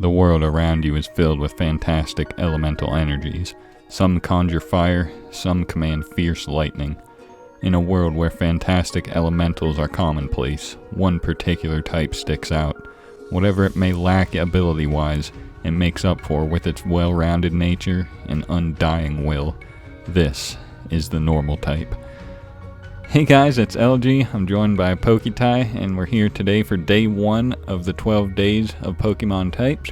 the world around you is filled with fantastic elemental energies. Some conjure fire, some command fierce lightning. In a world where fantastic elementals are commonplace, one particular type sticks out. Whatever it may lack ability-wise, it makes up for with its well-rounded nature and undying will. This is the normal type. Hey guys, it's Elogee. I'm joined by Poketai, and we're here today for day 1 of the 12 days of Pokemon types.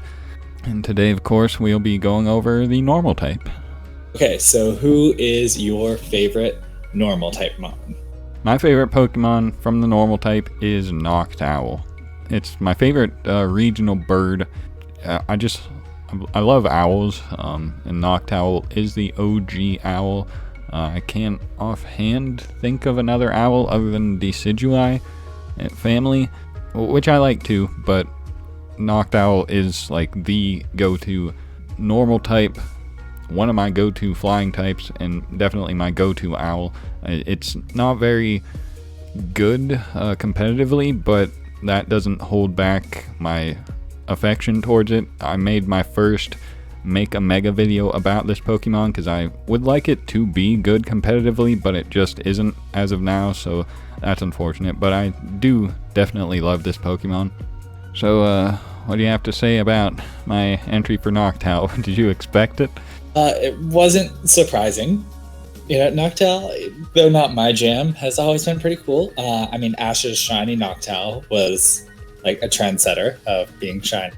And today, of course, we'll be going over the normal type. Okay, so who is your favorite normal type mon? My favorite Pokemon from the normal type is Noctowl. It's my favorite regional bird. I love owls, and Noctowl is the OG owl. I can't offhand think of another owl other than Decidui family, which I like too, but Noctowl is like the go-to normal type, one of my go-to flying types, and definitely my go-to owl. It's not very good competitively, but that doesn't hold back my affection towards it. I made my first make a mega video about this Pokemon because I would like it to be good competitively, but it just isn't as of now, so that's unfortunate. But I do definitely love this Pokemon. So what do you have to say about my entry for Noctowl? Did you expect it? It wasn't surprising. You know, Noctowl, though not my jam, has always been pretty cool. I mean, Ash's shiny Noctowl was like a trendsetter of being shiny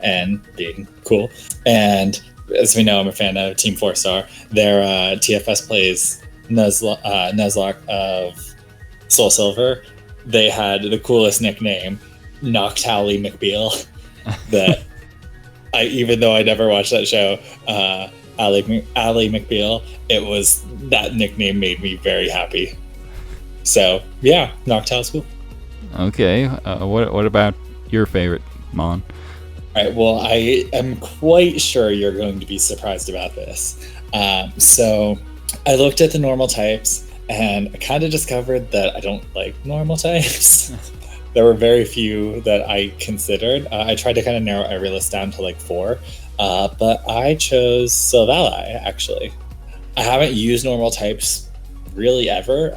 and being cool. And as we know, I'm a fan of Team 4-Star. Their TFS plays Nuzlocke of Soul Silver. They had the coolest nickname, Noctowly McBeal. That even though I never watched that show, Ally McBeal, that nickname made me very happy. So yeah, Noctowl's cool. Okay, what about your favorite mon? All right, well, I am quite sure you're going to be surprised about this. So I looked at the normal types, and I kind of discovered that I don't like normal types. There were very few that I considered. I tried to kind of narrow every list down to like 4, but I chose Silvally, actually. I haven't used normal types really ever,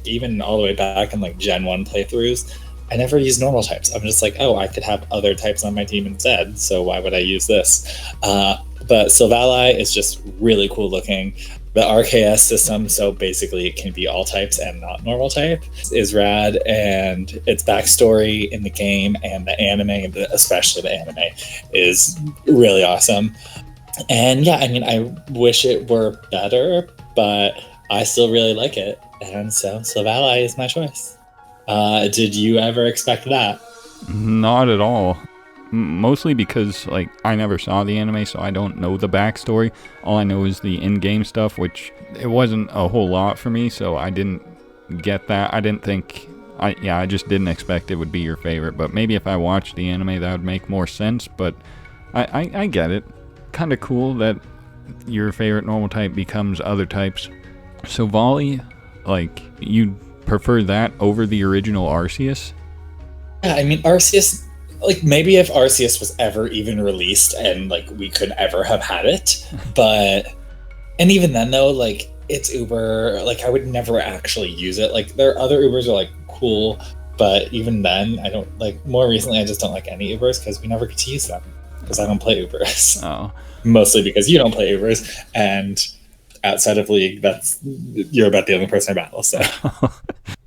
even all the way back in like Gen 1 playthroughs. I never used normal types. I'm just like, oh, I could have other types on my team instead, so why would I use this? But Silvally is just really cool looking. The RKS system, so basically it can be all types and not normal type, is rad, and its backstory in the game and the anime, especially the anime, is really awesome. And yeah, I mean, I wish it were better, but I still really like it, and so Silvally is my choice. Did you ever expect that? Not at all. Mostly because, like, I never saw the anime, so I don't know the backstory. All I know is the in-game stuff, which it wasn't a whole lot for me, so I didn't get that. I didn't think... I just didn't expect it would be your favorite, but maybe if I watched the anime, that would make more sense, but I get it. Kind of cool that your favorite normal type becomes other types. So Volley, like, you prefer that over the original Arceus? Yeah, I mean, Arceus, like, maybe if Arceus was ever even released and, like, we could ever have had it, but, and even then, though, like, it's Uber, like, I would never actually use it. Like, there are other Ubers are, like, cool, but even then, I don't, like, more recently, I just don't like any Ubers because we never get to use them, because I don't play Ubers. Oh. Mostly because you don't play Ubers, and outside of League, you're about the only person I battle, so.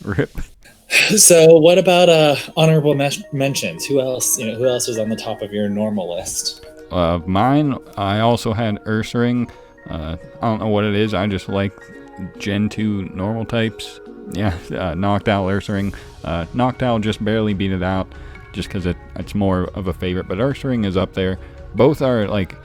Rip. So what about honorable mentions? Who else is on the top of your normal list? Mine, I also had Ursaring. I don't know what it is. I just like Gen 2 normal types. Yeah, Noctowl, Ursaring. Noctowl just barely beat it out just because it's more of a favorite, but Ursaring is up there. Both are like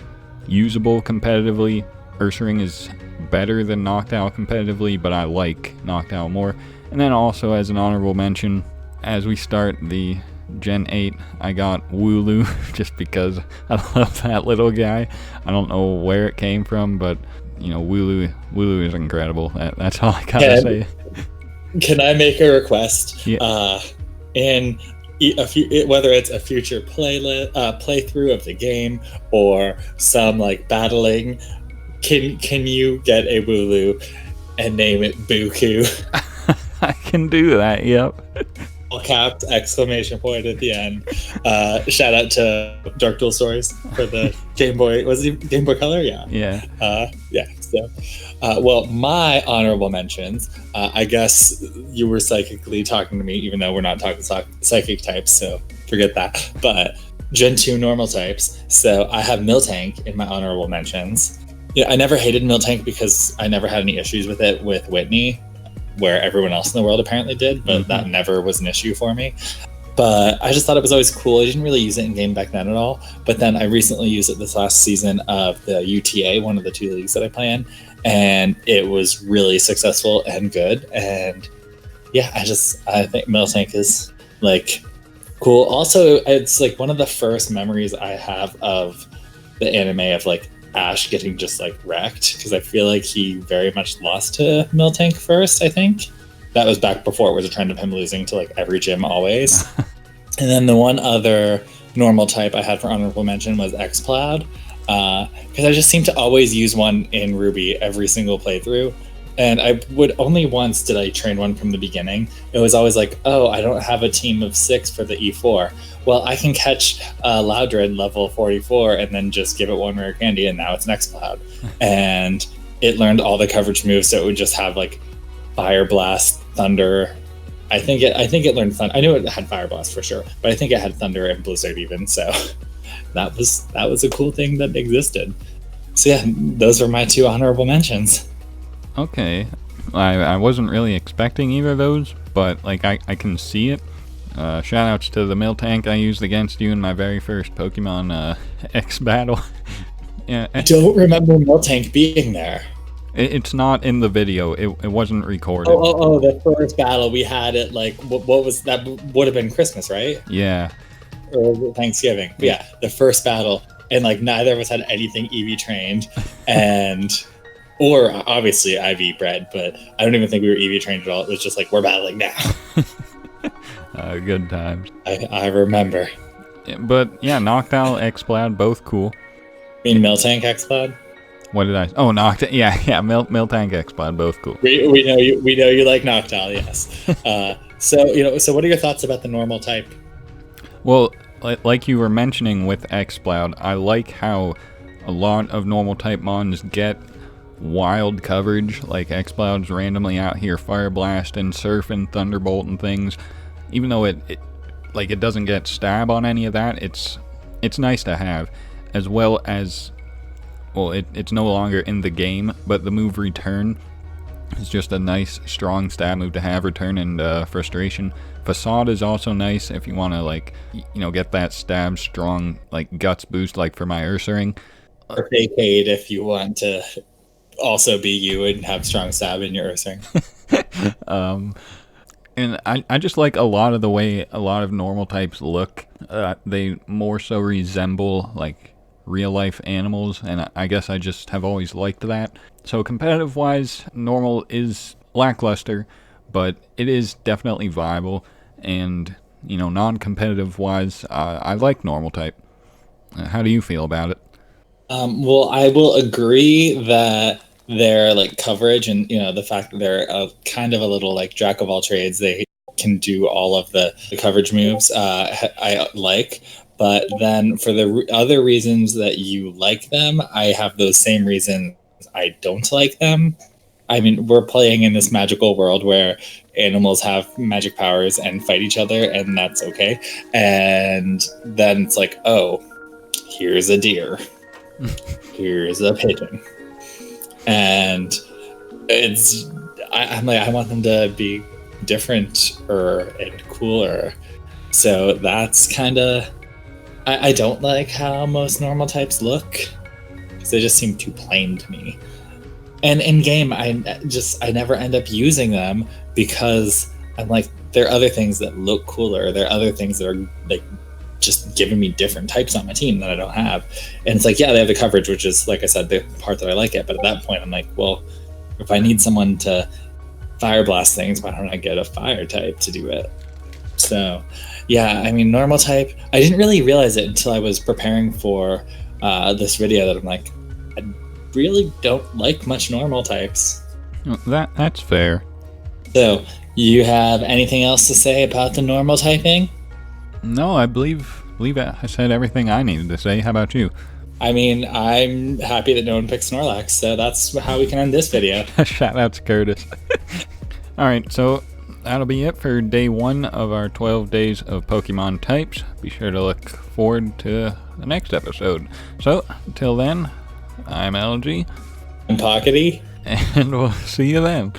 usable competitively. Ursaring is better than Noctowl competitively, but I like Noctowl more. And then also as an honorable mention, as we start the Gen 8, I got Wooloo just because I love that little guy. I don't know where it came from, but you know, Wooloo is incredible. That's all I gotta say. Can I make a request? Yeah. In whether it's a future playthrough of the game or some like battling, can you get a Wooloo and name it Buku? I can do that. Yep. All caps, exclamation point at the end. Shout out to Dark Duel Stories for the Game Boy. Was it Game Boy Color? Yeah. Yeah. So, well, my honorable mentions. I guess you were psychically talking to me, even though we're not talking psychic types. So forget that. But Gen 2 normal types. So I have Miltank in my honorable mentions. Yeah, I never hated Miltank because I never had any issues with it with Whitney, where everyone else in the world apparently did, but that never was an issue for me. But I just thought it was always cool. I didn't really use it in game back then at all. But then I recently used it this last season of the UTA, one of the 2 leagues that I play in, and it was really successful and good. And yeah, I think Miltank is like cool. Also, it's like one of the first memories I have of the anime of like Ash getting just like wrecked, because I feel like he very much lost to Miltank first. I think that was back before it was a trend of him losing to like every gym always. And then the one other normal type I had for honorable mention was Xcloud, because I just seem to always use one in Ruby every single playthrough. And I would only once did I train one from the beginning. It was always like, oh, I don't have a team of 6 for the E4. Well, I can catch Loudred level 44 and then just give it 1 rare candy, and now it's an Xcloud. And it learned all the coverage moves, so it would just have like Fire Blast, Thunder. I think it learned Thunder. I knew it had Fire Blast for sure, but I think it had Thunder and Blizzard even. So that was a cool thing that existed. So yeah, those are my 2 honorable mentions. Okay. I wasn't really expecting either of those, but like I can see it. Shout outs to the Miltank I used against you in my very first Pokemon X battle. Yeah, I don't remember Miltank being there. It's not in the video. It wasn't recorded. Oh, the first battle we had it like what was that? Would have been Christmas, right? Yeah. Or Thanksgiving. Yeah, the first battle, and like neither of us had anything EV trained, and or obviously IV bred, but I don't even think we were EV trained at all. It was just like, we're battling now. Good times. I remember. But yeah, Noctowl, Xcloud, both cool. You mean Miltank, Xcloud? What did I? Oh, Noctowl. Yeah, Miltank, Xcloud, both cool. We know you like Noctowl, yes. So what are your thoughts about the normal type? Well, like you were mentioning with Xcloud, I like how a lot of normal type mons get wild coverage. Like Xcloud's randomly out here Fire Blast and Surf and Thunderbolt and things. Even though it doesn't get stab on any of that, it's nice to have, as well as, well, it's no longer in the game, but the move Return is just a nice strong stab move to have. Return and Frustration. Facade is also nice if you want to get that stab strong like guts boost, like for my Ursaring. Or Fake if you want to also be you and have strong stab in your Ursaring. And I just like a lot of the way a lot of normal types look. They more so resemble like real life animals, and I guess I just have always liked that. So competitive wise, normal is lackluster, but it is definitely viable. And non-competitive wise, I like normal type. How do you feel about it? Well, I will agree that their like coverage and the fact that they're kind of a little like jack of all trades, they can do all of the coverage moves. I like, but then for the other reasons that you like them, I have those same reasons I don't like them. I mean, we're playing in this magical world where animals have magic powers and fight each other, and that's okay. And then it's like, oh, here's a deer. Here's a pigeon. And I'm like, I want them to be different and cooler. So that's kind of, I don't like how most normal types look, because they just seem too plain to me. And in game, I never end up using them because I'm like, there are other things that look cooler. There are other things that are like just giving me different types on my team that I don't have. And it's like, yeah, they have the coverage, which is, like I said, the part that I like it. But at that point, I'm like, well, if I need someone to fire blast things, why don't I get a fire type to do it? So, yeah, I mean, normal type, I didn't really realize it until I was preparing for this video that I'm like, I really don't like much normal types. That's fair. So, you have anything else to say about the normal typing? No, I believe I said everything I needed to say. How about you? I mean, I'm happy that no one picked Snorlax, so that's how we can end this video. Shout out to Curtis. Alright, so that'll be it for day 1 of our 12 days of Pokemon types. Be sure to look forward to the next episode. So, until then, I'm Elogee. I'm Pockety. And we'll see you then.